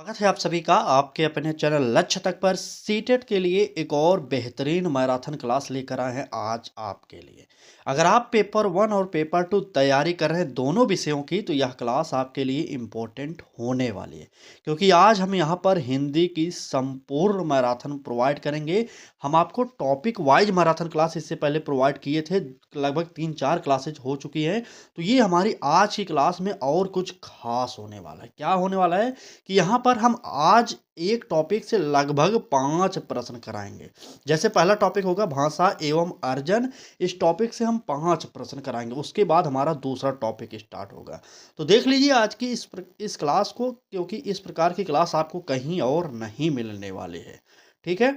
स्वागत है आप सभी का आपके अपने चैनल लक्ष्य तक पर सीटेट के लिए एक और बेहतरीन मैराथन क्लास लेकर आए हैं आज आपके लिए। अगर आप पेपर 1 और पेपर 2 तैयारी कर रहे हैं दोनों विषयों की तो यह क्लास आपके लिए इम्पोर्टेंट होने वाली है, क्योंकि आज हम यहाँ पर हिंदी की संपूर्ण मैराथन प्रोवाइड करेंगे। हम आपको टॉपिक वाइज मैराथन क्लास इससे पहले प्रोवाइड किए थे, लगभग 3-4 क्लासेज हो चुकी हैं। तो ये हमारी आज की क्लास में और कुछ खास होने वाला है। क्या होने वाला है कि यहाँ पर हम आज एक टॉपिक से लगभग 5 प्रश्न कराएंगे। जैसे पहला टॉपिक होगा भाषा एवं अर्जन, इस टॉपिक से हम 5 प्रश्न कराएंगे। उसके बाद हमारा दूसरा टॉपिक स्टार्ट होगा। तो देख लीजिए आज की इस क्लास को, क्योंकि इस प्रकार की क्लास आपको कहीं और नहीं मिलने वाली है। ठीक है,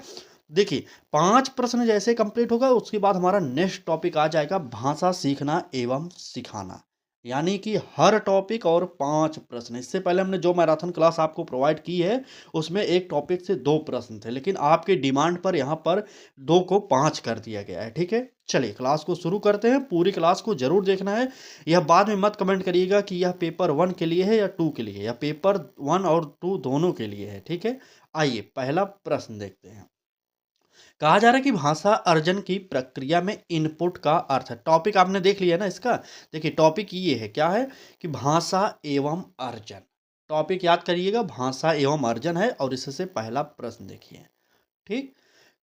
देखिए 5 प्रश्न जैसे कंप्लीट होगा उसके बाद हमारा नेक्स्ट टॉपिक आ जाएगा भाषा सीखना एवं सिखाना, यानी कि हर टॉपिक और 5 प्रश्न। इससे पहले हमने जो मैराथन क्लास आपको प्रोवाइड की है उसमें एक टॉपिक से 2 प्रश्न थे, लेकिन आपके डिमांड पर यहाँ पर 2 को 5 कर दिया गया है। ठीक है, चलिए क्लास को शुरू करते हैं। पूरी क्लास को जरूर देखना है। यह बाद में मत कमेंट करिएगा कि यह पेपर 1 के लिए है या 2 के लिए है, या पेपर 1 और 2 दोनों के लिए है। ठीक है, आइए पहला प्रश्न देखते हैं। कहा जा रहा है कि भाषा अर्जन की प्रक्रिया में इनपुट का अर्थ है। टॉपिक आपने देख लिया ना इसका। देखिए टॉपिक ये है, क्या है कि भाषा एवं अर्जन। टॉपिक याद करिएगा, भाषा एवं अर्जन है और इससे पहला प्रश्न देखिए। ठीक,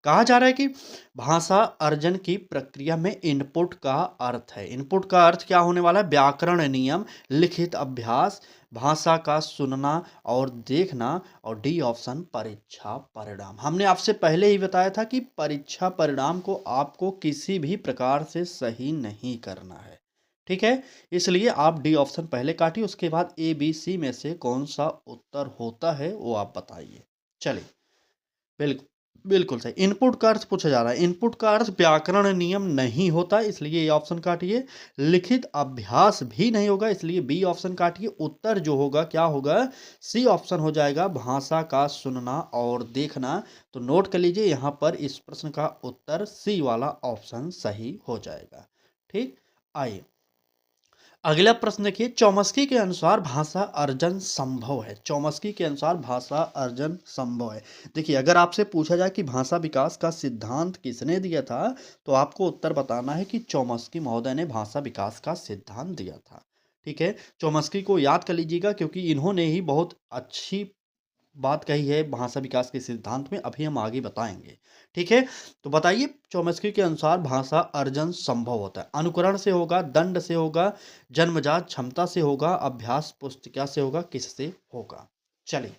कहा जा रहा है कि भाषा अर्जन की प्रक्रिया में इनपुट का अर्थ है। इनपुट का अर्थ क्या होने वाला है? व्याकरण नियम, लिखित अभ्यास, भाषा का सुनना और देखना, और डी ऑप्शन परीक्षा परिणाम। हमने आपसे पहले ही बताया था कि परीक्षा परिणाम को आपको किसी भी प्रकार से सही नहीं करना है। ठीक है, इसलिए आप डी ऑप्शन पहले काटिए, उसके बाद ए बी सी में से कौन सा उत्तर होता है वो आप बताइए। चलिए, बिल्कुल बिल्कुल सही। इनपुट का अर्थ पूछा जा रहा है। इनपुट का अर्थ व्याकरण नियम नहीं होता, इसलिए ये ऑप्शन काटिए। लिखित अभ्यास भी नहीं होगा, इसलिए बी ऑप्शन काटिए। उत्तर जो होगा क्या होगा? सी ऑप्शन हो जाएगा, भाषा का सुनना और देखना। तो नोट कर लीजिए, यहाँ पर इस प्रश्न का उत्तर सी वाला ऑप्शन सही हो जाएगा। ठीक, आइए अगला प्रश्न देखिए। चौमस्की के अनुसार भाषा अर्जन संभव है। चौमस्की के अनुसार भाषा अर्जन संभव है। देखिए अगर आपसे पूछा जाए कि भाषा विकास का सिद्धांत किसने दिया था, तो आपको उत्तर बताना है कि चौमस्की महोदय ने भाषा विकास का सिद्धांत दिया था। ठीक है, चौमस्की को याद कर लीजिएगा, क्योंकि इन्होंने ही बहुत अच्छी बात कही है भाषा विकास के सिद्धांत में। अभी हम आगे बताएंगे। ठीक है, तो बताइए चौमस्की के अनुसार भाषा अर्जन संभव होता है। अनुकरण से होगा, दंड से होगा, जन्मजात क्षमता से होगा, अभ्यास पुस्तिका से होगा, किससे होगा? चलिए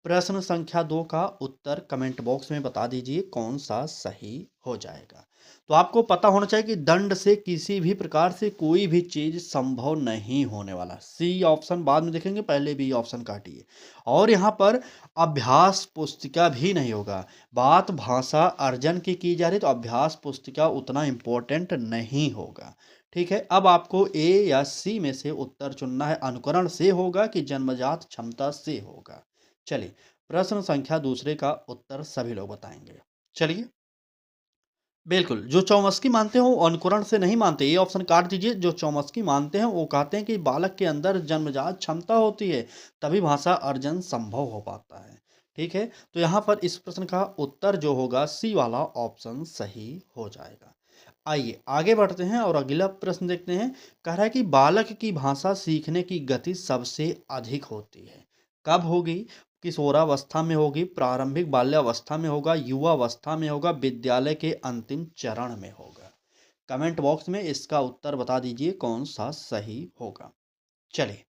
प्रश्न संख्या 2 का उत्तर कमेंट बॉक्स में बता दीजिए कौन सा सही हो जाएगा। तो आपको पता होना चाहिए कि दंड से किसी भी प्रकार से कोई भी चीज संभव नहीं होने वाला। सी ऑप्शन बाद में देखेंगे, पहले बी ऑप्शन काटिए। और यहाँ पर अभ्यास पुस्तिका भी नहीं होगा। बात भाषा अर्जन की जा रही, तो अभ्यास पुस्तिका उतना इम्पोर्टेंट नहीं होगा। ठीक है, अब आपको ए या सी में से उत्तर चुनना है। अनुकरण से होगा कि जन्मजात क्षमता से होगा? चलिए प्रश्न संख्या दूसरे का उत्तर सभी लोग बताएंगे। चलिए, बिल्कुल जो चौमस्की मानते हो वो अनुकरण से नहीं मानते, ये ऑप्शन काट दीजिए। जो चौमस्की मानते हैं वो कहते हैं कि बालक के अंदर जन्मजात क्षमता होती है, तभी भाषा अर्जन संभव हो पाता है। ठीक है, तो यहाँ पर इस प्रश्न का उत्तर जो होगा सी वाला ऑप्शन सही हो जाएगा। आइए आगे बढ़ते हैं और अगला प्रश्न देखते हैं। कह रहा है कि बालक की भाषा सीखने की गति सबसे अधिक होती है, कब होगी? किशोरावस्था में होगी, प्रारंभिक बाल्यावस्था में होगा, युवावस्था में होगा, विद्यालय के अंतिम चरण में होगा? कमेंट बॉक्स में इसका उत्तर बता दीजिए कौन सा सही होगा। चलिए,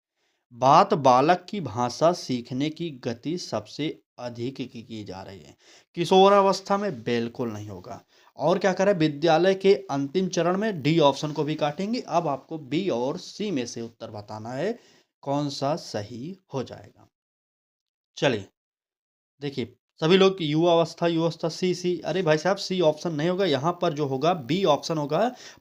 बात बालक की भाषा सीखने की गति सबसे अधिक की जा रही है। किशोरावस्था में बिल्कुल नहीं होगा। और क्या करें, विद्यालय के अंतिम चरण में? डी ऑप्शन को भी काटेंगे। अब आपको बी और सी में से उत्तर बताना है कौन सा सही हो जाएगा। चलिए देखिए, सभी लोग युवावस्था युवावस्था सी सी, अरे भाई साहब सी ऑप्शन नहीं होगा। यहाँ पर जो होगा बी ऑप्शन होगा,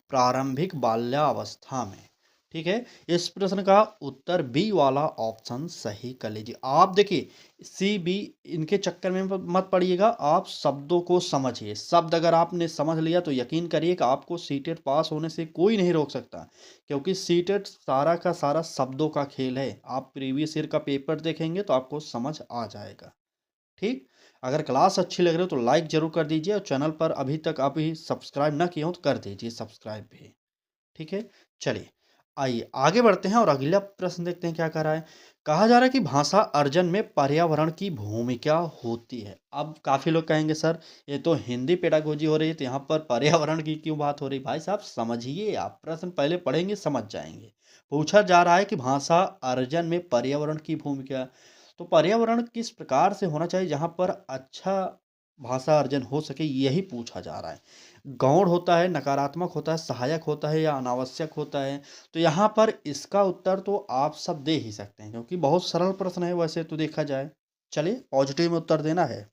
प्रारंभिक बाल्यावस्था में। ठीक है, इस प्रश्न का उत्तर बी वाला ऑप्शन सही कर लीजिए। आप देखिए सी बी इनके चक्कर में मत पड़िएगा, आप शब्दों को समझिए। शब्द अगर आपने समझ लिया तो यकीन करिए कि आपको सीटेट पास होने से कोई नहीं रोक सकता, क्योंकि सीटेट सारा का सारा शब्दों का खेल है। आप प्रीवियस ईयर का पेपर देखेंगे तो आपको समझ आ जाएगा। ठीक, अगर क्लास अच्छी लग रही हो तो लाइक जरूर कर दीजिए, और चैनल पर अभी तक आप ही सब्सक्राइब ना किए हो तो कर दीजिए सब्सक्राइब भी। ठीक है, चलिए आइए आगे बढ़ते हैं और अगला प्रश्न देखते हैं क्या कह रहा है। कहा जा रहा है कि भाषा अर्जन में पर्यावरण की भूमिका होती है। अब काफी लोग कहेंगे सर ये तो हिंदी पेडागोजी हो रही है, तो यहाँ पर पर्यावरण की क्यों बात हो रही। भाई साहब समझिए, आप प्रश्न पहले पढ़ेंगे समझ जाएंगे। पूछा जा रहा है कि भाषा अर्जन में पर्यावरण की भूमिका, तो पर्यावरण किस प्रकार से होना चाहिए जहाँ पर अच्छा भाषा अर्जन हो सके, यही पूछा जा रहा है। गौण होता है, नकारात्मक होता है, सहायक होता है या अनावश्यक होता है। तो यहाँ पर इसका उत्तर तो आप सब दे ही सकते हैं, क्योंकि बहुत सरल प्रश्न है वैसे तो देखा जाए। चलिए पॉजिटिव में उत्तर देना है,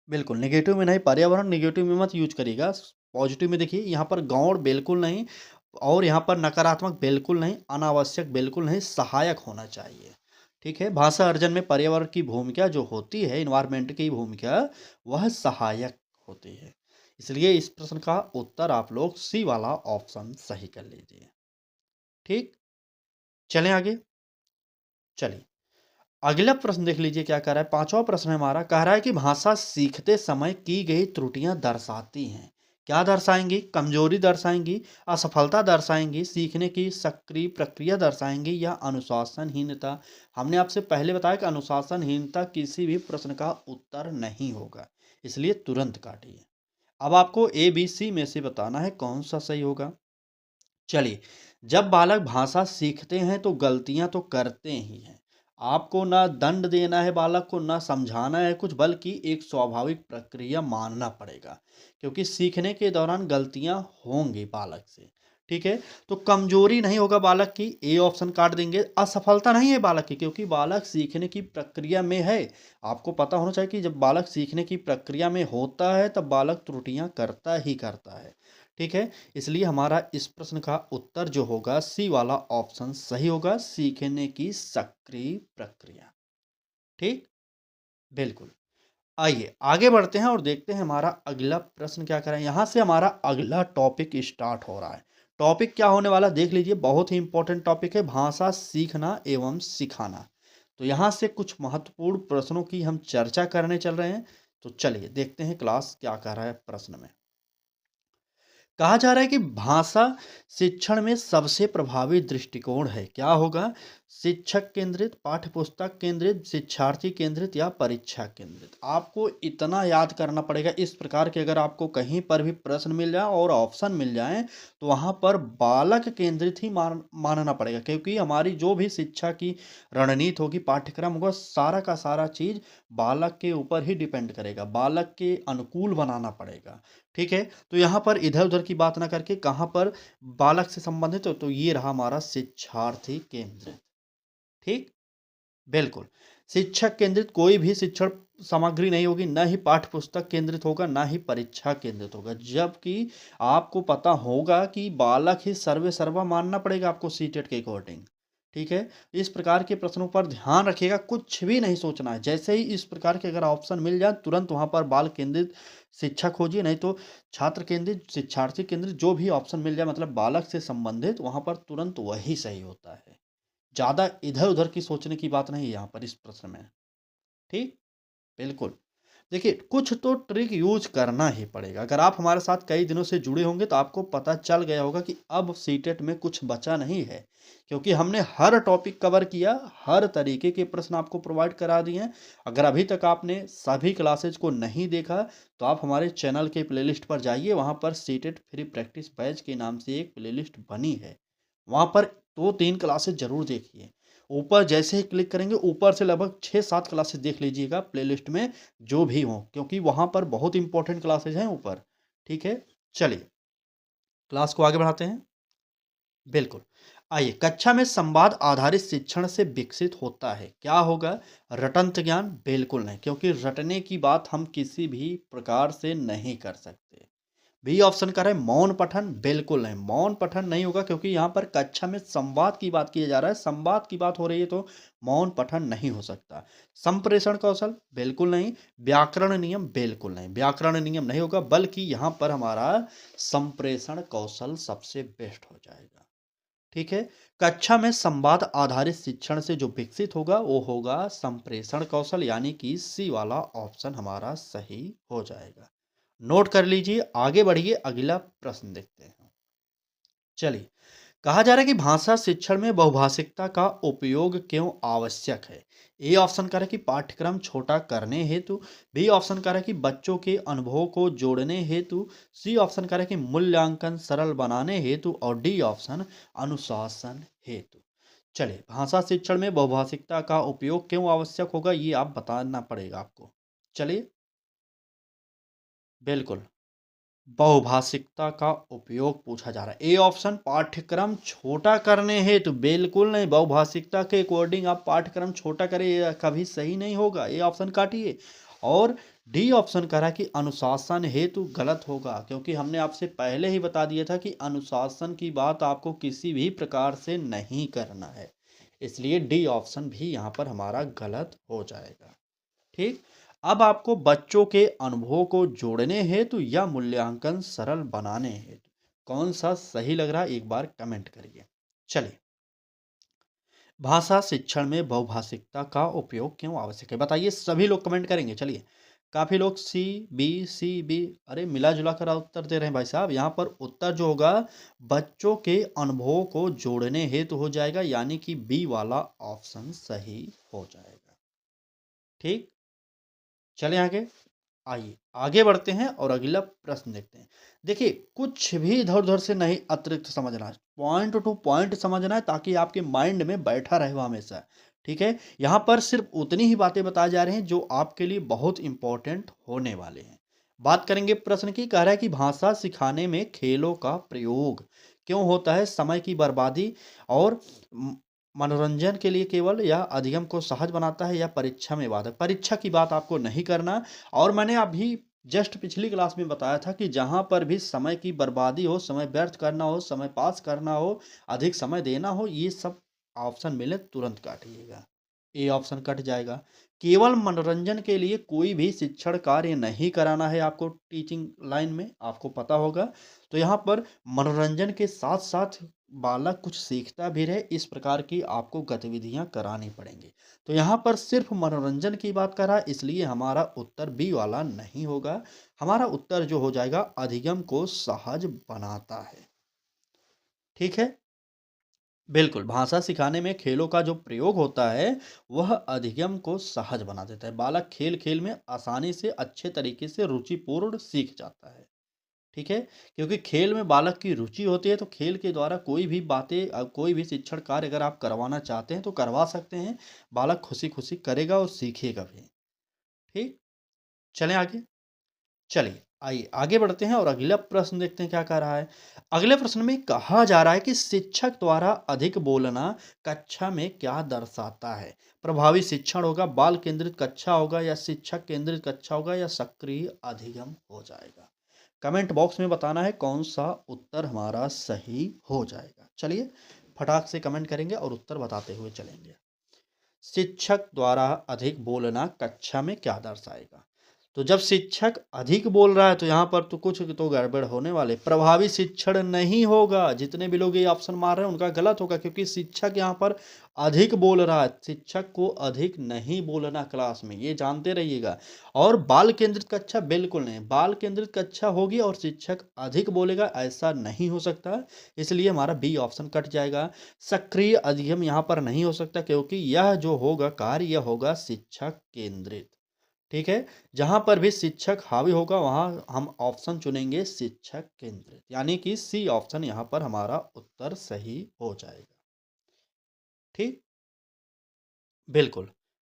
बिल्कुल नेगेटिव में नहीं। पर्यावरण नेगेटिव में मत यूज करिएगा, पॉजिटिव में देखिए यहाँ पर गौण बिल्कुल नहीं, और यहाँ पर नकारात्मक बिल्कुल नहीं, अनावश्यक बिल्कुल नहीं, सहायक होना चाहिए। ठीक है, भाषा अर्जन में पर्यावरण की भूमिका जो होती है, इन्वायरमेंट की भूमिका, वह सहायक होती है। इसलिए इस प्रश्न का उत्तर आप लोग सी वाला ऑप्शन सही कर लीजिए। ठीक, चलें आगे। चलिए अगला प्रश्न देख लीजिए क्या कह रहा है। पांचवा प्रश्न है हमारा, कह रहा है कि भाषा सीखते समय की गई त्रुटियां दर्शाती हैं। क्या दर्शाएंगी? कमजोरी दर्शाएंगी, असफलता दर्शाएंगी, सीखने की सक्रिय प्रक्रिया दर्शाएंगी, या अनुशासनहीनता। हमने आपसे पहले बताया कि अनुशासनहीनता किसी भी प्रश्न का उत्तर नहीं होगा, इसलिए तुरंत काटिए। अब आपको ए बी सी में से बताना है कौन सा सही होगा। चलिए, जब बालक भाषा सीखते हैं तो गलतियां तो करते ही हैं। आपको ना दंड देना है बालक को, ना समझाना है कुछ, बल्कि एक स्वाभाविक प्रक्रिया मानना पड़ेगा, क्योंकि सीखने के दौरान गलतियां होंगी बालक से। ठीक है, तो कमजोरी नहीं होगा बालक की, ए ऑप्शन काट देंगे। असफलता नहीं है बालक की, क्योंकि बालक सीखने की प्रक्रिया में है। आपको पता होना चाहिए कि जब बालक सीखने की प्रक्रिया में होता है तब बालक त्रुटियां करता ही करता है। ठीक है, इसलिए हमारा इस प्रश्न का उत्तर जो होगा सी वाला ऑप्शन सही होगा, सीखने की सक्रिय प्रक्रिया। ठीक, बिल्कुल। आइए आगे बढ़ते हैं और देखते हैं हमारा अगला प्रश्न क्या करें। यहां से हमारा अगला टॉपिक स्टार्ट हो रहा है। टॉपिक क्या होने वाला देख लीजिए, बहुत ही इंपॉर्टेंट टॉपिक है, भाषा सीखना एवं सिखाना। तो यहां से कुछ महत्वपूर्ण प्रश्नों की हम चर्चा करने चल रहे हैं। तो चलिए देखते हैं क्लास क्या कह रहा है प्रश्न में। कहा जा रहा है कि भाषा शिक्षण में सबसे प्रभावी दृष्टिकोण है, क्या होगा? शिक्षक केंद्रित, पाठ्य पुस्तक केंद्रित, शिक्षार्थी केंद्रित, या परीक्षा केंद्रित। आपको इतना याद करना पड़ेगा इस प्रकार के, अगर आपको कहीं पर भी प्रश्न मिल जाए और ऑप्शन मिल जाए तो वहां पर बालक केंद्रित ही मानना पड़ेगा, क्योंकि हमारी जो भी शिक्षा की रणनीति होगी, पाठ्यक्रम होगा, सारा का सारा चीज बालक के ऊपर ही डिपेंड करेगा, बालक के अनुकूल बनाना पड़ेगा। ठीक है, तो यहाँ पर इधर उधर की बात ना करके कहाँ पर बालक से संबंधित हो, तो ये रहा हमारा शिक्षार्थी केंद्रित। ठीक, बिल्कुल। शिक्षक केंद्रित कोई भी शिक्षण सामग्री नहीं होगी, ना ही पाठ्य पुस्तक केंद्रित होगा, ना ही परीक्षा केंद्रित होगा। जबकि आपको पता होगा कि बालक ही सर्वे सर्वा मानना पड़ेगा आपको सीटेट के अकॉर्डिंग। ठीक है, इस प्रकार के प्रश्नों पर ध्यान रखिएगा, कुछ भी नहीं सोचना है। जैसे ही इस प्रकार के अगर ऑप्शन मिल जाए तुरंत वहां पर बाल केंद्रित शिक्षा खोजिए, नहीं तो छात्र केंद्रित, शिक्षार्थी केंद्रित, जो भी ऑप्शन मिल जाए मतलब बालक से संबंधित, वहां पर तुरंत वही सही होता है। ज़्यादा इधर-उधर की सोचने की बात नहीं है यहाँ पर इस प्रश्न में। ठीक? बिल्कुल। देखिए, कुछ तो ट्रिक यूज़ करना ही पड़ेगा। अगर आप हमारे साथ कई दिनों से जुड़े होंगे तो आपको पता चल गया होगा कि अब सीटेट में कुछ बचा नहीं है। क्योंकि हमने हर टॉपिक कवर किया, हर तरीके के प्रश्न आपको प्रोवाइड करा दिए हैं। अगर अभी तक आपने सभी क्लासेज को नहीं देखा तो आप हमारे चैनल के प्लेलिस्ट पर जाइए, वहाँ पर सीटेट फ्री प्रैक्टिस बैच के नाम से एक प्लेलिस्ट बनी है। वहाँ पर 2-3 क्लासेस ज़रूर देखिए। ऊपर जैसे ही क्लिक करेंगे ऊपर से लगभग 6-7 क्लासेस देख लीजिएगा प्लेलिस्ट में जो भी हों, क्योंकि वहाँ पर बहुत इंपॉर्टेंट क्लासेस हैं ऊपर। ठीक है? चलिए, क्लास को आगे बढ़ाते हैं। बिल्कुल। आइए, कक्षा में संवाद आधारित शिक्षण से विकसित होता है। क्या होगा? रटंत ज्ञान? बिल्कुल नहीं, क्योंकि रटने की बात हम किसी भी प्रकार से नहीं कर सकते। बी ऑप्शन कर रहे हैं मौन पठन, बिल्कुल नहीं, मौन पठन नहीं होगा क्योंकि यहाँ पर कक्षा में संवाद की बात किया जा रहा है, संवाद की बात हो रही है तो मौन पठन नहीं हो सकता। संप्रेषण कौशल, बिल्कुल नहीं। व्याकरण नियम, बिल्कुल नहीं, व्याकरण नियम नहीं होगा, बल्कि यहाँ पर हमारा संप्रेषण कौशल सबसे बेस्ट हो जाएगा। ठीक है, कक्षा में संवाद आधारित शिक्षण से जो विकसित होगा वो होगा संप्रेषण कौशल, यानी कि सी वाला ऑप्शन हमारा सही हो जाएगा। नोट कर लीजिए, आगे बढ़िए, अगला प्रश्न देखते हैं। चलिए, कहा जा रहा है कि भाषा शिक्षण में बहुभाषिकता का उपयोग क्यों आवश्यक है। ए ऑप्शन कह रहा है कि पाठ्यक्रम छोटा करने हेतु, बी ऑप्शन कह रहा है कि बच्चों के अनुभवों को जोड़ने हेतु, सी ऑप्शन कह रहा है कि मूल्यांकन सरल बनाने हेतु, और डी ऑप्शन अनुशासन हेतु। चलिए, भाषा शिक्षण में बहुभाषिकता का उपयोग क्यों आवश्यक होगा ये आप बताना पड़ेगा आपको। चलिए, बिल्कुल, बहुभाषिकता का उपयोग पूछा जा रहा है। ए ऑप्शन पाठ्यक्रम छोटा करने हेतु, बिल्कुल नहीं, बहुभाषिकता के अकॉर्डिंग आप पाठ्यक्रम छोटा करें ये कभी सही नहीं होगा, ए ऑप्शन काटिए। और डी ऑप्शन कह रहा है कि अनुशासन हेतु, गलत होगा क्योंकि हमने आपसे पहले ही बता दिया था कि अनुशासन की बात आपको किसी भी प्रकार से नहीं करना है, इसलिए डी ऑप्शन भी यहाँ पर हमारा गलत हो जाएगा। ठीक, अब आपको बच्चों के अनुभवों को जोड़ने हेतु या मूल्यांकन सरल बनाने हेतु कौन सा सही लग रहा है एक बार कमेंट करिए। चलिए, भाषा शिक्षण में बहुभाषिकता का उपयोग क्यों आवश्यक है बताइए, सभी लोग कमेंट करेंगे। चलिए, काफी लोग सी बी, अरे मिला जुला कर उत्तर दे रहे हैं भाई साहब। यहाँ पर उत्तर जो होगा बच्चों के अनुभवों को जोड़ने हेतु हो जाएगा, यानी कि बी वाला ऑप्शन सही हो जाएगा। ठीक, चलें आगे, आइए आगे बढ़ते हैं और अगला प्रश्न देखते हैं। देखिए, कुछ भी इधर उधर से नहीं अतिरिक्त समझना है, पॉइंट टू पॉइंट समझना है ताकि आपके माइंड में बैठा रहे वो हमेशा। ठीक है, यहाँ पर सिर्फ उतनी ही बातें बताई जा रही हैं जो आपके लिए बहुत इंपॉर्टेंट होने वाले हैं। बात करेंगे प्रश्न की, कह रहा है कि भाषा सिखाने में खेलों का प्रयोग क्यों होता है, समय की बर्बादी और मनोरंजन के लिए केवल, या अधिगम को सहज बनाता है, या परीक्षा में बाधक। परीक्षा की बात आपको नहीं करना, और मैंने अभी जस्ट पिछली क्लास में बताया था कि जहाँ पर भी समय की बर्बादी हो, समय व्यर्थ करना हो, समय पास करना हो, अधिक समय देना हो, ये सब ऑप्शन मिले तुरंत काटिएगा, ए ऑप्शन कट जाएगा। केवल मनोरंजन के लिए कोई भी शिक्षण कार्य नहीं कराना है आपको, टीचिंग लाइन में आपको पता होगा। तो यहाँ पर मनोरंजन के साथ साथ बालक कुछ सीखता भी रहे, इस प्रकार की आपको गतिविधियां करानी पड़ेंगी। तो यहाँ पर सिर्फ मनोरंजन की बात करा, इसलिए हमारा उत्तर बी वाला नहीं होगा। हमारा उत्तर जो हो जाएगा अधिगम को सहज बनाता है। ठीक है, बिल्कुल, भाषा सिखाने में खेलों का जो प्रयोग होता है वह अधिगम को सहज बना देता है। बालक खेल खेल में आसानी से अच्छे तरीके से रुचिपूर्ण सीख जाता है। ठीक है, क्योंकि खेल में बालक की रुचि होती है तो खेल के द्वारा कोई भी बातें कोई भी शिक्षण कार्य अगर आप करवाना चाहते हैं तो करवा सकते हैं। बालक खुशी खुशी करेगा और सीखेगा भी। ठीक, चलें आगे। चलिए, आइए आगे बढ़ते हैं और अगला प्रश्न देखते हैं क्या कह रहा है। अगले प्रश्न में कहा जा रहा है कि शिक्षक द्वारा अधिक बोलना कक्षा में क्या दर्शाता है। प्रभावी शिक्षण होगा, बाल केंद्रित कक्षा होगा, या शिक्षक केंद्रित कक्षा होगा, या सक्रिय अधिगम हो जाएगा। कमेंट बॉक्स में बताना है कौन सा उत्तर हमारा सही हो जाएगा। चलिए, फटाक से कमेंट करेंगे और उत्तर बताते हुए चलेंगे। शिक्षक द्वारा अधिक बोलना कक्षा में क्या दर्शाएगा। तो जब शिक्षक अधिक बोल रहा है तो यहाँ पर तो कुछ तो गड़बड़ होने वाले, प्रभावी शिक्षण नहीं होगा। जितने भी लोग ये ऑप्शन मार रहे हैं उनका गलत होगा, क्योंकि शिक्षक यहाँ पर अधिक बोल रहा है। शिक्षक को अधिक नहीं बोलना क्लास में, ये जानते रहिएगा। और बाल केंद्रित कक्षा बिल्कुल नहीं, बाल केंद्रित कक्षा होगी और शिक्षक अधिक बोलेगा, ऐसा नहीं हो सकता। इसलिए हमारा बी ऑप्शन कट जाएगा। सक्रिय अधिगम यहाँ पर नहीं हो सकता, क्योंकि यह जो होगा कार्य यह होगा शिक्षक केंद्रित। ठीक है, जहां पर भी शिक्षक हावी होगा वहां हम ऑप्शन चुनेंगे शिक्षक केंद्रित, यानी कि सी ऑप्शन यहां पर हमारा उत्तर सही हो जाएगा। ठीक, बिल्कुल,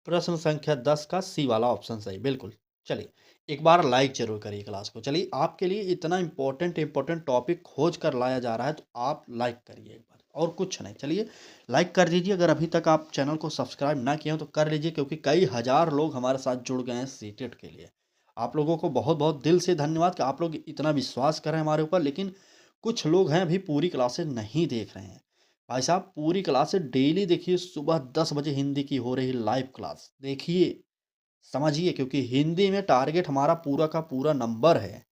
प्रश्न संख्या 10 का सी वाला ऑप्शन सही, बिल्कुल। चलिए, एक बार लाइक जरूर करिए क्लास को। चलिए, आपके लिए इतना इंपॉर्टेंट टॉपिक खोज कर लाया जा रहा है तो आप लाइक करिए एक बार, और कुछ नहीं। चलिए, लाइक कर दीजिए। अगर अभी तक आप चैनल को सब्सक्राइब ना किए हो तो कर लीजिए, क्योंकि कई हज़ार लोग हमारे साथ जुड़ गए हैं सीटेट के लिए। आप लोगों को बहुत-बहुत दिल से धन्यवाद कि आप लोग इतना विश्वास कर रहे हैं हमारे ऊपर। लेकिन कुछ लोग हैं अभी पूरी क्लासेस नहीं देख रहे हैं। भाई साहब पूरी क्लासेस डेली देखिए, सुबह 10 बजे हिंदी की हो रही लाइव क्लास। देखिए, समझिए, क्योंकि हिंदी में टारगेट हमारा पूरा का पूरा नंबर है।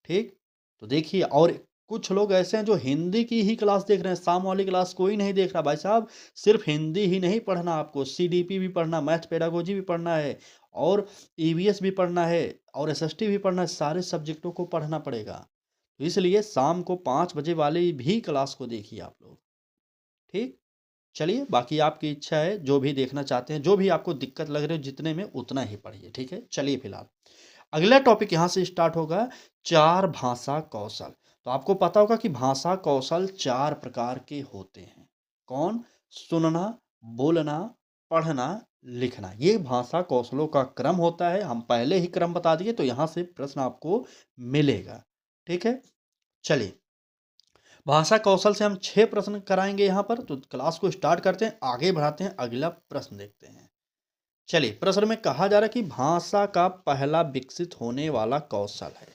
ठीक? तो देखिए, और कुछ लोग ऐसे हैं जो हिंदी की ही क्लास देख रहे हैं, शाम वाली क्लास कोई नहीं देख रहा। भाई साहब सिर्फ़ हिंदी ही नहीं पढ़ना आपको, सीडीपी भी पढ़ना, मैथ पेडागोजी भी पढ़ना है और ईवीएस भी पढ़ना है और एसएसटी भी पढ़ना है, सारे सब्जेक्टों को पढ़ना पड़ेगा। तो इसलिए शाम को 5 बजे वाली भी क्लास को देखिए आप लोग, ठीक? चलिए, बाकी आपकी इच्छा है, जो भी देखना चाहते हैं, जो भी आपको दिक्कत लग रही है जितने में उतना ही पढ़िए, ठीक है? चलिए फिलहाल अगला टॉपिक यहाँ से स्टार्ट होगा, 4 भाषा कौशल। तो आपको पता होगा कि भाषा कौशल 4 प्रकार के होते हैं। कौन? सुनना, बोलना, पढ़ना, लिखना। ये भाषा कौशलों का क्रम होता है। हम पहले ही क्रम बता दिए तो यहाँ से प्रश्न आपको मिलेगा। ठीक है? चलिए, भाषा कौशल से हम 6 प्रश्न कराएँगे यहाँ पर, तो क्लास को स्टार्ट करते हैं, आगे बढ़ाते हैं, अगला प्रश्न देखते हैं। चलिए, प्रश्न में कहा जा रहा है कि भाषा का पहला विकसित होने वाला कौशल है।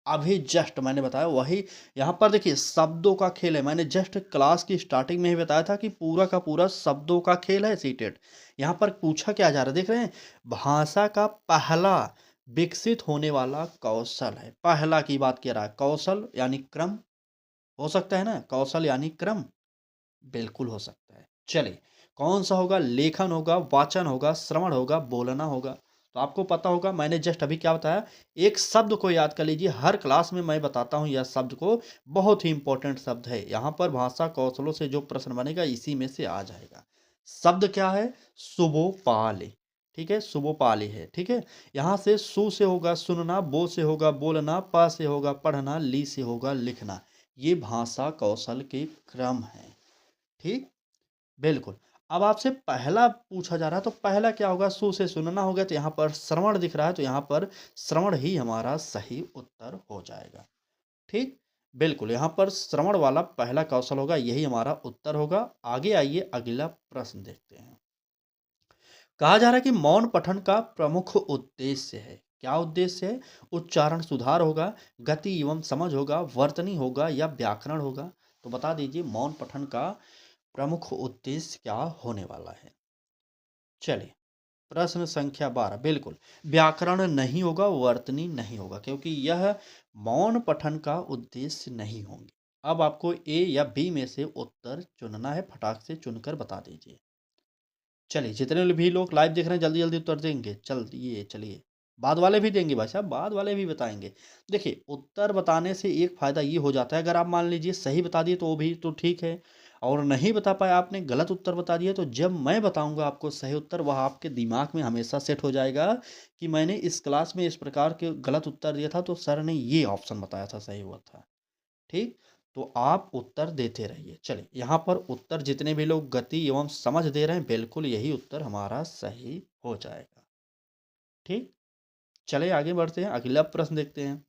अभी जस्ट मैंने बताया वही, यहाँ पर देखिए शब्दों का खेल है। मैंने जस्ट क्लास की स्टार्टिंग में ही बताया था कि पूरा का पूरा शब्दों का खेल है सीटेट। यहाँ पर पूछा क्या जा रहा है, देख रहे हैं? भाषा का पहला विकसित होने वाला कौशल है। पहला की बात कर रहा है, कौशल यानी क्रम, हो सकता है ना? कौशल यानी क्रम। बिल्कुल हो सकता है। चलिए, कौन-सा होगा? लेखन होगा, वाचन होगा, श्रवण होगा, बोलना होगा। तो आपको पता होगा मैंने जस्ट अभी क्या बताया, एक शब्द को याद कर लीजिए। हर क्लास में मैं बताता हूँ यह शब्द को, बहुत ही इम्पोर्टेंट शब्द है। यहाँ पर भाषा कौशलों से जो प्रश्न बनेगा इसी में से आ जाएगा। शब्द क्या है? सुबोपाली। ठीक है? सुबोपाली है। ठीक है? यहाँ से सु से होगा सुनना, बो से होगा बोलना, प से होगा पढ़ना, ली से होगा लिखना। ये भाषा कौशल के क्रम हैं। ठीक? बिल्कुल। अब आपसे पहला पूछा जा रहा है, तो पहला क्या होगा? सु से सुनना हो गया, तो यहाँ पर श्रवण दिख रहा है, तो यहाँ पर श्रवण ही हमारा सही उत्तर हो जाएगा। ठीक? बिल्कुल, यहाँ पर श्रवण वाला पहला कौशल होगा, यही हमारा उत्तर होगा। आगे आइए, अगला प्रश्न देखते हैं। कहा जा रहा है कि मौन पठन का प्रमुख उद्देश्य है। क्या उद्देश्य है? उच्चारण सुधार होगा, गति एवं समझ होगा, वर्तनी होगा या व्याकरण होगा? तो बता दीजिए मौन पठन का प्रमुख उद्देश्य क्या होने वाला है? चलिए, प्रश्न संख्या 12, बिल्कुल व्याकरण नहीं होगा, वर्तनी नहीं होगा, क्योंकि यह मौन पठन का उद्देश्य नहीं होंगे। अब आपको ए या बी में से उत्तर चुनना है, फटाक से चुनकर बता दीजिए। चलिए, जितने भी लोग लाइव देख रहे हैं जल्दी जल्दी उत्तर देंगे। चलिए चलिए, बाद वाले भी देंगे भाई साहब, बाद वाले भी बताएंगे। देखिए, उत्तर बताने से एक फ़ायदा ये हो जाता है, अगर आप मान लीजिए सही बता दिए तो वो भी तो ठीक है, और नहीं बता पाए, आपने गलत उत्तर बता दिया, तो जब मैं बताऊंगा आपको सही उत्तर, वह आपके दिमाग में हमेशा सेट हो जाएगा कि मैंने इस क्लास में इस प्रकार के गलत उत्तर दिया था, तो सर ने ये ऑप्शन बताया था, सही हुआ था। ठीक? तो आप उत्तर देते रहिए। चलिए, यहाँ पर उत्तर जितने भी लोग गति एवं समझ दे रहे हैं, बिल्कुल यही उत्तर हमारा सही हो जाएगा। ठीक? चलिए आगे बढ़ते हैं, अगला प्रश्न देखते हैं।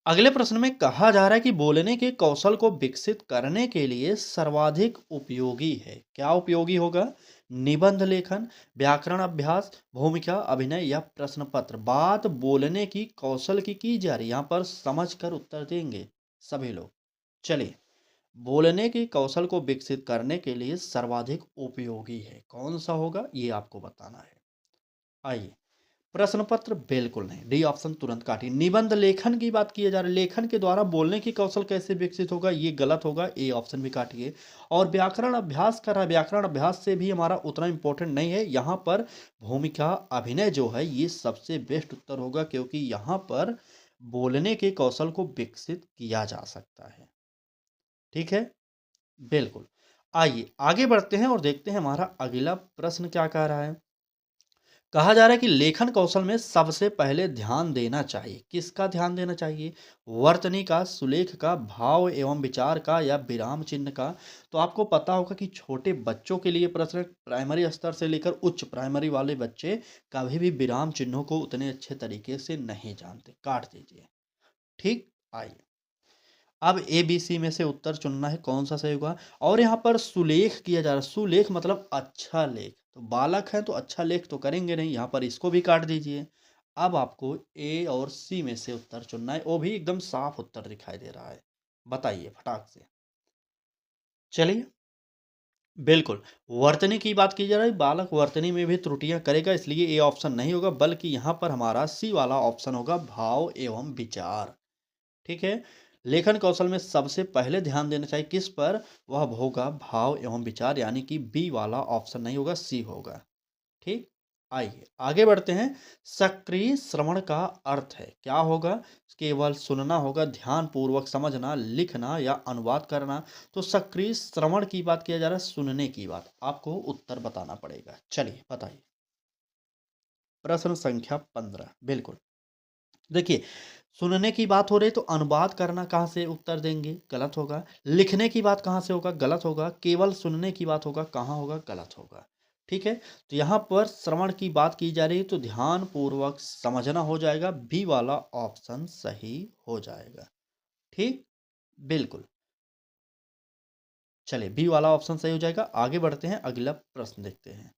अगले प्रश्न में कहा जा रहा है कि बोलने के कौशल को विकसित करने के लिए सर्वाधिक उपयोगी है। क्या उपयोगी होगा? निबंध लेखन, व्याकरण अभ्यास, भूमिका अभिनय या प्रश्न पत्र। बात बोलने की कौशल की जा रही है, यहाँ पर समझ कर उत्तर देंगे सभी लोग। चलिए, बोलने के कौशल को विकसित करने के लिए सर्वाधिक उपयोगी है, कौन सा होगा ये आपको बताना है। आइए, प्रश्न पत्र बिल्कुल नहीं, डी ऑप्शन तुरंत काटिए। निबंध लेखन की बात की जा रही है, लेखन के द्वारा बोलने की कौशल कैसे विकसित होगा, ये गलत होगा, ए ऑप्शन भी काटिए। और व्याकरण अभ्यास कर रहा है, व्याकरण अभ्यास से भी हमारा उतना इंपॉर्टेंट नहीं है। यहाँ पर भूमिका अभिनय जो है ये सबसे बेस्ट उत्तर होगा, क्योंकि यहाँ पर बोलने के कौशल को विकसित किया जा सकता है। ठीक है? बिल्कुल। आइए आगे बढ़ते हैं और देखते हैं हमारा अगला प्रश्न क्या कह रहा है। कहा जा रहा है कि लेखन कौशल में सबसे पहले ध्यान देना चाहिए। किसका ध्यान देना चाहिए? वर्तनी का, सुलेख का, भाव एवं विचार का या विराम चिन्ह का? तो आपको पता होगा कि छोटे बच्चों के लिए प्रश्न, प्राइमरी स्तर से लेकर उच्च प्राइमरी वाले बच्चे कभी भी विराम चिन्हों को उतने अच्छे तरीके से नहीं जानते। काट दीजिए। ठीक? आइए, अब ए बी सी में से उत्तर चुनना है, कौन सा सही होगा। और यहाँ पर सुलेख किया जा रहा है, सुलेख मतलब अच्छा लेख। तो बालक हैं तो अच्छा लेख तो करेंगे नहीं, यहाँ पर इसको भी काट दीजिए। अब आपको ए और सी में से उत्तर चुनना है, वो भी एकदम साफ उत्तर दिखाई दे रहा है। बताइए फटाक से। चलिए, बिल्कुल, वर्तनी की बात की जा रही है, बालक वर्तनी में भी त्रुटियाँ करेगा, इसलिए ए ऑप्शन नहीं होगा, बल्कि यहाँ पर हमारा सी वाला ऑप्शन होगा, भाव एवं विचार। ठीक है? लेखन कौशल में सबसे पहले ध्यान देना चाहिए किस पर? वह होगा भाव एवं विचार, यानी कि बी वाला ऑप्शन नहीं होगा, सी होगा। ठीक? आइए आगे बढ़ते हैं। सक्रिय श्रवण का अर्थ है क्या होगा? केवल सुनना होगा, ध्यान पूर्वक समझना, लिखना या अनुवाद करना। तो सक्रिय श्रवण की बात किया जा रहा है, सुनने की बात। आपको उत्तर बताना पड़ेगा। चलिए बताइए। प्रश्न संख्या 15। बिल्कुल, देखिए, सुनने की बात हो रही तो अनुवाद करना कहाँ से उत्तर देंगे? गलत होगा। लिखने की बात कहाँ से होगा? गलत होगा। केवल सुनने की बात होगा, कहाँ होगा? गलत होगा। ठीक है? तो यहाँ पर श्रवण की बात की जा रही है तो ध्यान पूर्वक समझना हो जाएगा, बी वाला ऑप्शन सही हो जाएगा। ठीक? बिल्कुल। चलिए, बी वाला ऑप्शन सही हो जाएगा। आगे बढ़ते हैं, अगला प्रश्न देखते हैं।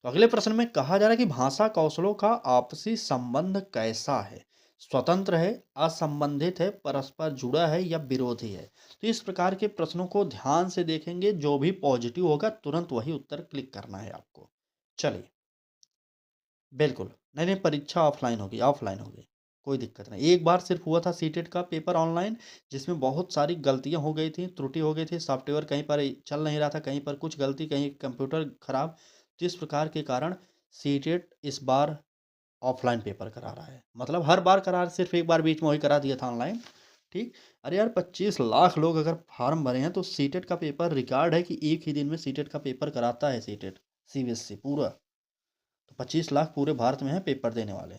तो अगले प्रश्न में कहा जा रहा है कि भाषा कौशलों का आपसी संबंध कैसा है? स्वतंत्र है, असंबंधित है, परस्पर जुड़ा है या विरोधी है? तो इस प्रकार के प्रश्नों को ध्यान से देखेंगे, जो भी पॉजिटिव होगा तुरंत वही उत्तर क्लिक करना है आपको। चलिए, बिल्कुल। नहीं नहीं, परीक्षा ऑफलाइन होगी, ऑफलाइन होगी, कोई दिक्कत नहीं। एक बार सिर्फ हुआ था सीटेट का पेपर ऑनलाइन, जिसमें बहुत सारी गलतियां हो गई थी, त्रुटि हो गई थी, सॉफ्टवेयर कहीं पर चल नहीं रहा था, कहीं पर कुछ गलती, कहीं कंप्यूटर खराब। तो इस प्रकार के कारण सीटेट इस बार ऑफलाइन पेपर करा रहा है, मतलब हर बार करा रहा है, सिर्फ एक बार बीच में वही करा दिया था ऑनलाइन। ठीक। अरे यार, 25 लाख लोग अगर फार्म भरे हैं तो सीटेट का पेपर रिकॉर्ड है कि एक ही दिन में सीटेट का पेपर कराता है सीटेट, सीबीएसई पूरा। तो 25 लाख पूरे भारत में है पेपर देने वाले।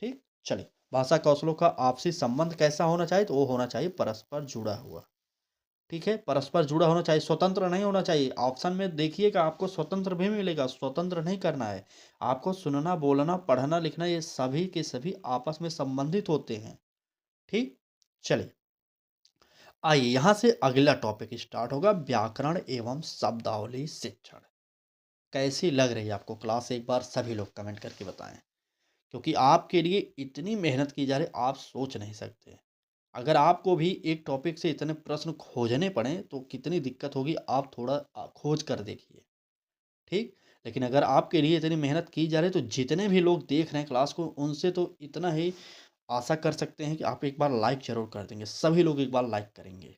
ठीक। चलिए, भाषा कौशलों का आपसी संबंध कैसा होना चाहिए? तो वो होना चाहिए परस्पर जुड़ा हुआ। ठीक है, परस्पर जुड़ा होना चाहिए, स्वतंत्र नहीं होना चाहिए। ऑप्शन में देखिएगा, आपको स्वतंत्र भी मिलेगा, स्वतंत्र नहीं करना है। आपको सुनना, बोलना, पढ़ना, लिखना, ये सभी के सभी आपस में संबंधित होते हैं। ठीक। चलिए, आइए यहां से अगला टॉपिक स्टार्ट होगा, व्याकरण एवं शब्दावली शिक्षण। कैसी लग रही है आपको क्लास? एक बार सभी लोग कमेंट करके बताएं, क्योंकि आपके लिए इतनी मेहनत की जा रही, आप सोच नहीं सकते। अगर आपको भी एक टॉपिक से इतने प्रश्न खोजने पड़े तो कितनी दिक्कत होगी, आप थोड़ा खोज कर देखिए। ठीक। लेकिन अगर आपके लिए इतनी मेहनत की जा रही है तो जितने भी लोग देख रहे हैं क्लास को, उनसे तो इतना ही आशा कर सकते हैं कि आप एक बार लाइक जरूर कर देंगे, सभी लोग एक बार लाइक करेंगे।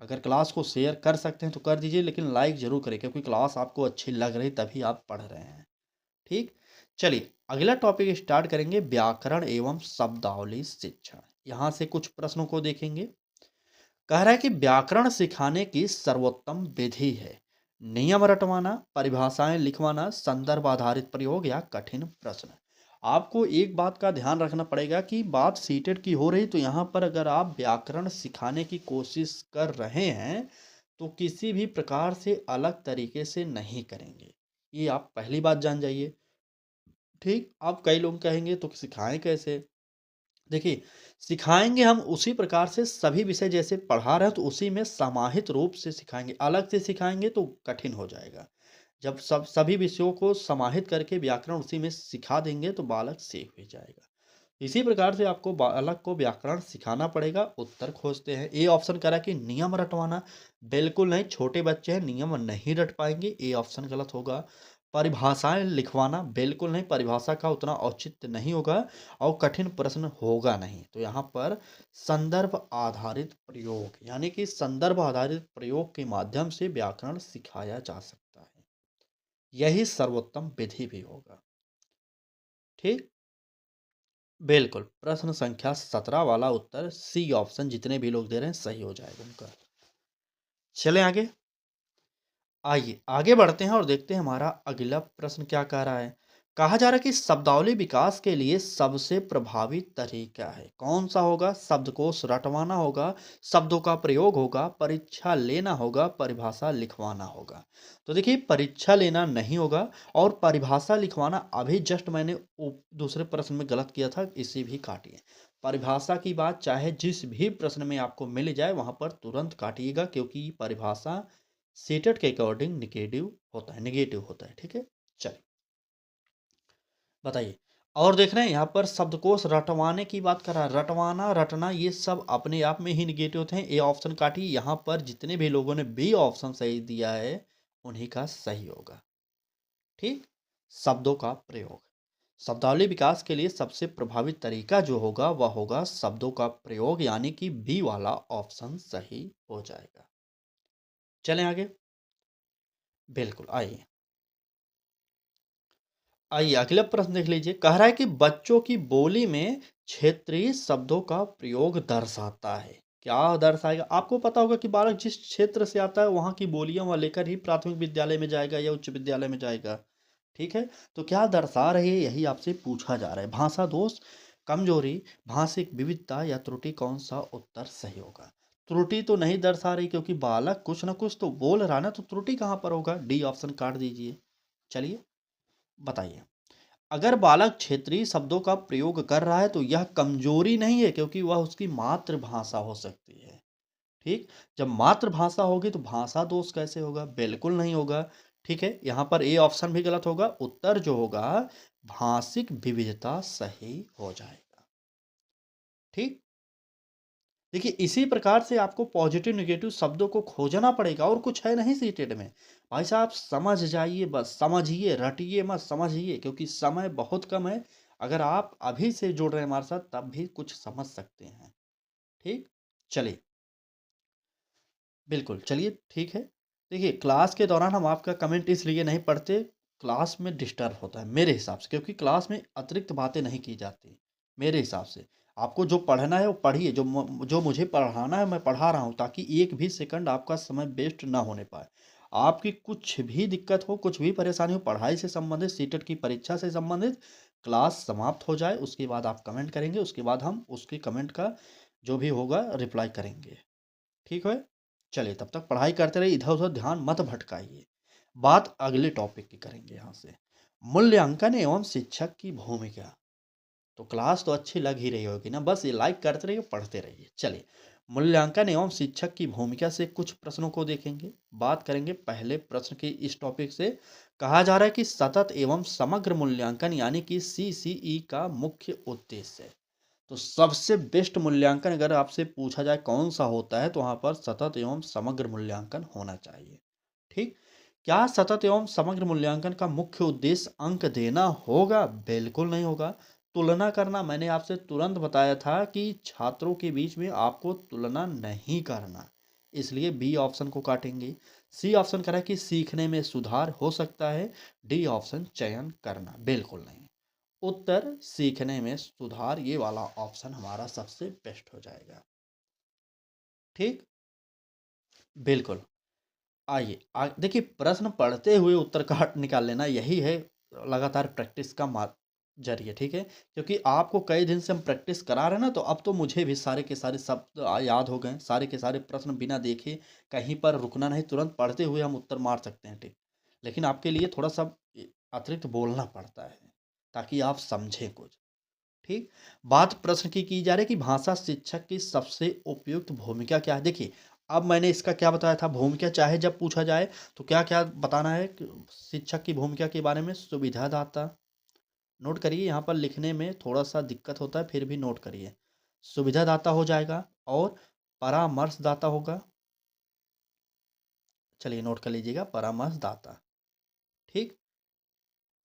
अगर क्लास को शेयर कर सकते हैं तो कर दीजिए, लेकिन लाइक जरूर करें, क्योंकि क्लास आपको अच्छी लग रही तभी आप पढ़ रहे हैं। ठीक। चलिए, अगला टॉपिक स्टार्ट करेंगे, व्याकरण एवं शब्दावली शिक्षण। यहाँ से कुछ प्रश्नों को देखेंगे। कह रहा है कि व्याकरण सिखाने की सर्वोत्तम विधि है, नियम रटवाना, परिभाषाएं लिखवाना, संदर्भ आधारित प्रयोग या कठिन प्रश्न। आपको एक बात का ध्यान रखना पड़ेगा कि बात सीटेट की हो रही, तो यहाँ पर अगर आप व्याकरण सिखाने की कोशिश कर रहे हैं तो किसी भी प्रकार से अलग तरीके से नहीं करेंगे। ये आप पहली बात जान जाइए। ठीक। आप कई लोग कहेंगे तो सिखाएं कैसे? देखिए, सिखाएंगे हम उसी प्रकार से, सभी विषय जैसे पढ़ा रहे हैं तो उसी में समाहित रूप से सिखाएंगे। अलग से सिखाएंगे तो कठिन हो जाएगा। जब सभी विषयों को समाहित करके व्याकरण उसी में सिखा देंगे तो बालक सीख भी जाएगा। इसी प्रकार से आपको बालक को व्याकरण सिखाना पड़ेगा। उत्तर खोजते हैं। ए ऑप्शन करा कि नियम रटवाना, बिल्कुल नहीं, छोटे बच्चे हैं, नियम नहीं रट पाएंगे, ए ऑप्शन गलत होगा। परिभाषाएं लिखवाना, बिल्कुल नहीं, परिभाषा का उतना औचित्य नहीं होगा। और कठिन प्रश्न होगा नहीं। तो यहाँ पर संदर्भ आधारित प्रयोग, यानी कि संदर्भ आधारित प्रयोग के माध्यम से व्याकरण सिखाया जा सकता है, यही सर्वोत्तम विधि भी होगा। ठीक। बिल्कुल, प्रश्न संख्या 17 वाला उत्तर सी ऑप्शन, जितने भी लोग दे रहे हैं सही हो जाएगा उनका। चलें आगे। आइए आगे बढ़ते हैं और देखते हैं हमारा अगला प्रश्न क्या कह रहा है। कहा जा रहा है कि शब्दावली विकास के लिए सबसे प्रभावी तरीका है, कौन सा होगा? शब्दकोश रटवाना होगा, शब्दों का प्रयोग होगा, परीक्षा लेना होगा, परिभाषा लिखवाना होगा। तो देखिए, परीक्षा लेना नहीं होगा और परिभाषा लिखवाना अभी जस्ट मैंने दूसरे प्रश्न में गलत किया था, इसी भी काटिए। परिभाषा की बात चाहे जिस भी प्रश्न में आपको मिल जाए वहां पर तुरंत काटिएगा, क्योंकि परिभाषा सीटेट के अकॉर्डिंग निगेटिव होता है, निगेटिव होता है। ठीक है। चलिए बताइए। और देख रहे हैं यहाँ पर शब्दकोश रटवाने की बात कर रहा है। रटवाना, रटना ये सब अपने आप में ही निगेटिव थे। ए ऑप्शन काटी। यहाँ पर जितने भी लोगों ने बी ऑप्शन सही दिया है उन्हीं का सही होगा। ठीक। शब्दों का प्रयोग। शब्दावली विकास के लिए सबसे प्रभावी तरीका जो होगा वह होगा शब्दों का प्रयोग, यानी कि बी वाला ऑप्शन सही हो जाएगा। चलें आगे। बिल्कुल, आइए आइए अगला प्रश्न देख लीजिए। कह रहा है कि बच्चों की बोली में क्षेत्रीय शब्दों का प्रयोग दर्शाता है। क्या दर्शाएगा? आपको पता होगा कि बालक जिस क्षेत्र से आता है वहाँ की बोलियां वह लेकर ही प्राथमिक विद्यालय में जाएगा या उच्च विद्यालय में जाएगा। ठीक है, तो क्या दर्शा रही है यही आपसे पूछा जा रहा है। भाषा दोष, कमजोरी, भाषिक विविधता या त्रुटि, कौन सा उत्तर सही होगा? त्रुटि तो नहीं दर्शा रही क्योंकि बालक कुछ ना कुछ तो बोल रहा ना, तो त्रुटि कहाँ पर होगा? डी ऑप्शन काट दीजिए। चलिए बताइए। अगर बालक क्षेत्रीय शब्दों का प्रयोग कर रहा है तो यह कमजोरी नहीं है, क्योंकि वह उसकी मातृभाषा हो सकती है। ठीक। जब मातृभाषा होगी तो भाषा दोष कैसे होगा? बिल्कुल नहीं होगा। ठीक है, यहाँ पर ए ऑप्शन भी गलत होगा। उत्तर जो होगा भाषिक विविधता सही हो जाएगा। ठीक। देखिए इसी प्रकार से आपको पॉजिटिव नेगेटिव शब्दों को खोजना पड़ेगा, और कुछ है नहीं सीटेड में। भाई साहब समझ जाइए, बस समझिए, रटिए मत, समझिए, क्योंकि समय बहुत कम है। अगर आप अभी से जुड़ रहे हैं हमारे साथ तब भी कुछ समझ सकते हैं। ठीक। चलिए बिल्कुल, चलिए ठीक है। देखिए क्लास के दौरान हम आपका कमेंट इसलिए नहीं पढ़ते, क्लास में डिस्टर्ब होता है मेरे हिसाब से, क्योंकि क्लास में अतिरिक्त बातें नहीं की जाती मेरे हिसाब से। आपको जो पढ़ना है वो पढ़िए, जो मुझे पढ़ाना है मैं पढ़ा रहा हूँ, ताकि एक भी सेकंड आपका समय वेस्ट ना होने पाए। आपकी कुछ भी दिक्कत हो, कुछ भी परेशानी हो, पढ़ाई से संबंधित, सीटेट की परीक्षा से संबंधित, क्लास समाप्त हो जाए उसके बाद आप कमेंट करेंगे, उसके बाद हम उसके कमेंट का जो भी होगा रिप्लाई करेंगे। ठीक है। चलिए तब तक पढ़ाई करते रहिए, इधर उधर ध्यान मत भटकाइए। बात अगले टॉपिक की करेंगे यहाँ से। मूल्यांकन एवं शिक्षक की भूमिका। तो क्लास तो अच्छी लग ही रही होगी ना, बस ये लाइक करते रहिए, पढ़ते रहिए। चलिए मूल्यांकन एवं शिक्षक की भूमिका से कुछ प्रश्नों को देखेंगे। बात करेंगे पहले प्रश्न की। इस टॉपिक से कहा जा रहा है कि सतत एवं समग्र मूल्यांकन यानी कि सीसीई का मुख्य उद्देश्य। तो सबसे बेस्ट मूल्यांकन अगर आपसे पूछा जाए कौन सा होता है, तो वहाँ पर सतत एवं समग्र मूल्यांकन होना चाहिए। ठीक। क्या सतत एवं समग्र मूल्यांकन का मुख्य उद्देश्य अंक देना होगा? बिल्कुल नहीं होगा। तुलना करना, मैंने आपसे तुरंत बताया था कि छात्रों के बीच में आपको तुलना नहीं करना, इसलिए बी ऑप्शन को काटेंगे। सी ऑप्शन करा कि सीखने में सुधार हो सकता है। डी ऑप्शन चयन करना, बिल्कुल नहीं। उत्तर सीखने में सुधार, ये वाला ऑप्शन हमारा सबसे बेस्ट हो जाएगा। ठीक। बिल्कुल। आइए देखिए प्रश्न पढ़ते हुए उत्तर काट निकाल लेना, यही है लगातार प्रैक्टिस का जरिए। ठीक है, क्योंकि आपको कई दिन से हम प्रैक्टिस करा रहे हैं ना, तो अब तो मुझे भी सारे के सारे शब्द याद हो गए, सारे के सारे प्रश्न बिना देखे कहीं पर रुकना नहीं, तुरंत पढ़ते हुए हम उत्तर मार सकते हैं। ठीक। लेकिन आपके लिए थोड़ा सा अतिरिक्त बोलना पड़ता है ताकि आप समझें कुछ। ठीक। बात प्रश्न की जा रही है कि भाषा शिक्षक की सबसे उपयुक्त भूमिका क्या है। देखिए अब मैंने इसका क्या बताया था, भूमिका चाहे जब पूछा जाए तो क्या क्या बताना है शिक्षक की भूमिका के बारे में। सुविधादाता, नोट करिए, यहाँ पर लिखने में थोड़ा सा दिक्कत होता है, फिर भी नोट करिए। सुविधादाता हो जाएगा और परामर्शदाता होगा। चलिए नोट कर लीजिएगा, परामर्शदाता। ठीक।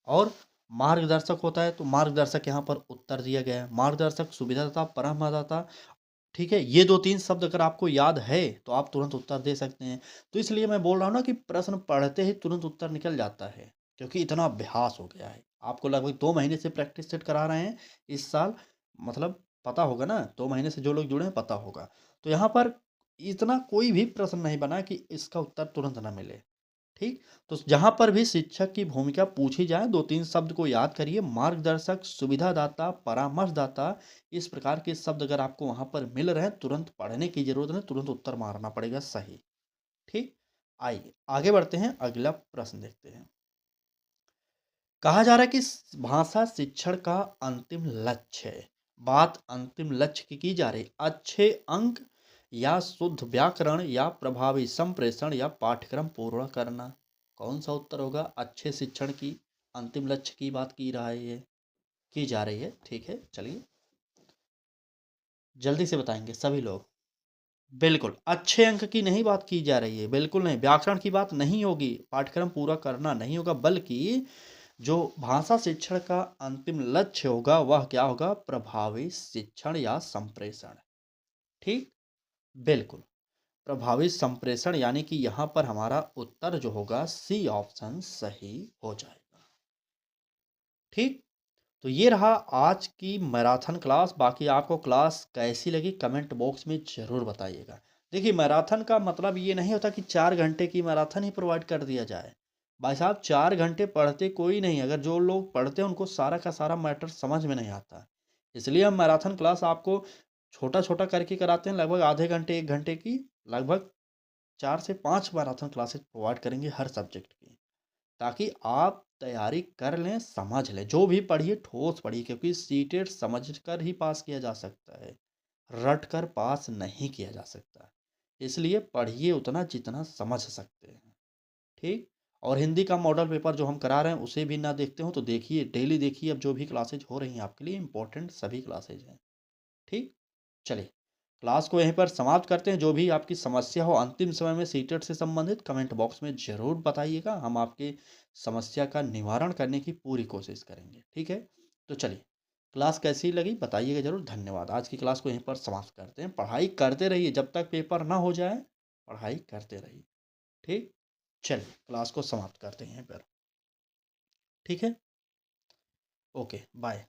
और मार्गदर्शक होता है, तो मार्गदर्शक यहाँ पर उत्तर दिया गया है। मार्गदर्शक, सुविधादाता, परामर्शदाता। ठीक है, ये 2-3 शब्द अगर आपको याद है तो आप तुरंत उत्तर दे सकते हैं। तो इसलिए मैं बोल रहा हूँ ना कि प्रश्न पढ़ते ही तुरंत उत्तर निकल जाता है, क्योंकि इतना अभ्यास हो गया है। आपको लगभग 2 महीने से प्रैक्टिस सेट करा रहे हैं इस साल, मतलब पता होगा ना, 2 महीने से जो लोग जुड़े हैं पता होगा। तो यहाँ पर इतना कोई भी प्रश्न नहीं बना कि इसका उत्तर तुरंत ना मिले। ठीक। तो जहां पर भी शिक्षक की भूमिका पूछी जाए 2-3 शब्द को याद करिए। मार्गदर्शक, सुविधादाता, परामर्शदाता, इस प्रकार के शब्द अगर आपको वहां पर मिल रहे हैं, तुरंत पढ़ने की जरूरत नहीं, तुरंत उत्तर मारना पड़ेगा सही। ठीक। आइए आगे बढ़ते हैं, अगला प्रश्न देखते हैं। कहा जा रहा है कि भाषा शिक्षण का अंतिम लक्ष्य है। बात अंतिम लक्ष्य की जा रही, अच्छे अंक या शुद्ध व्याकरण या प्रभावी संप्रेषण या पाठ्यक्रम पूर्ण करना, कौन सा उत्तर होगा? अच्छे शिक्षण की अंतिम लक्ष्य की बात की रहा है ये। की जा रही है। ठीक है, चलिए जल्दी से बताएंगे सभी लोग। बिल्कुल, अच्छे अंक की नहीं बात की जा रही है, बिल्कुल नहीं, व्याकरण की बात नहीं होगी, पाठ्यक्रम पूरा करना नहीं होगा, बल्कि जो भाषा शिक्षण का अंतिम लक्ष्य होगा वह क्या होगा? प्रभावी शिक्षण या संप्रेषण। ठीक? बिल्कुल, प्रभावी संप्रेषण यानी कि यहाँ पर हमारा उत्तर जो होगा सी ऑप्शन सही हो जाएगा। ठीक? तो ये रहा आज की मैराथन क्लास। बाकी आपको क्लास कैसी लगी कमेंट बॉक्स में ज़रूर बताइएगा। देखिए, मैराथन का मतलब ये नहीं होता कि 4 घंटे की मैराथन ही प्रोवाइड कर दिया जाए। भाई साहब, 4 घंटे पढ़ते कोई नहीं, अगर जो लोग पढ़ते हैं उनको सारा का सारा मैटर समझ में नहीं आता। इसलिए हम मैराथन क्लास आपको छोटा-छोटा करके कराते हैं, लगभग आधे घंटे, 1 घंटे की, लगभग 4 से 5 मैराथन क्लासेस प्रोवाइड करेंगे हर सब्जेक्ट की। ताकि आप तैयारी कर लें, समझ लें, जो भी पढ़िए ठोस पढ़िए, क्योंकि सीटेट समझ कर ही पास किया जा सकता है, रट कर पास नहीं किया जा सकता। इसलिए पढ़िए उतना जितना समझ सकते हैं। ठीक? और हिंदी का मॉडल पेपर जो हम करा रहे हैं उसे भी ना देखते हो तो देखिए, डेली देखिए, अब जो भी क्लासेज हो रही हैं आपके लिए इंपॉर्टेंट सभी क्लासेज हैं। ठीक? चलिए, क्लास को यहीं पर समाप्त करते हैं। जो भी आपकी समस्या हो अंतिम समय में सीटेट से संबंधित, कमेंट बॉक्स में ज़रूर बताइएगा। हम आपके समस्या का निवारण करने की पूरी कोशिश करेंगे। ठीक है? तो चलिए, क्लास कैसी लगी बताइएगा ज़रूर। धन्यवाद। आज की क्लास को यहीं पर समाप्त करते हैं। पढ़ाई करते रहिए, जब तक पेपर ना हो जाए पढ़ाई करते रहिए। ठीक? चलिए, क्लास को समाप्त करते हैं यहीं पर। ठीक है? Okay, bye.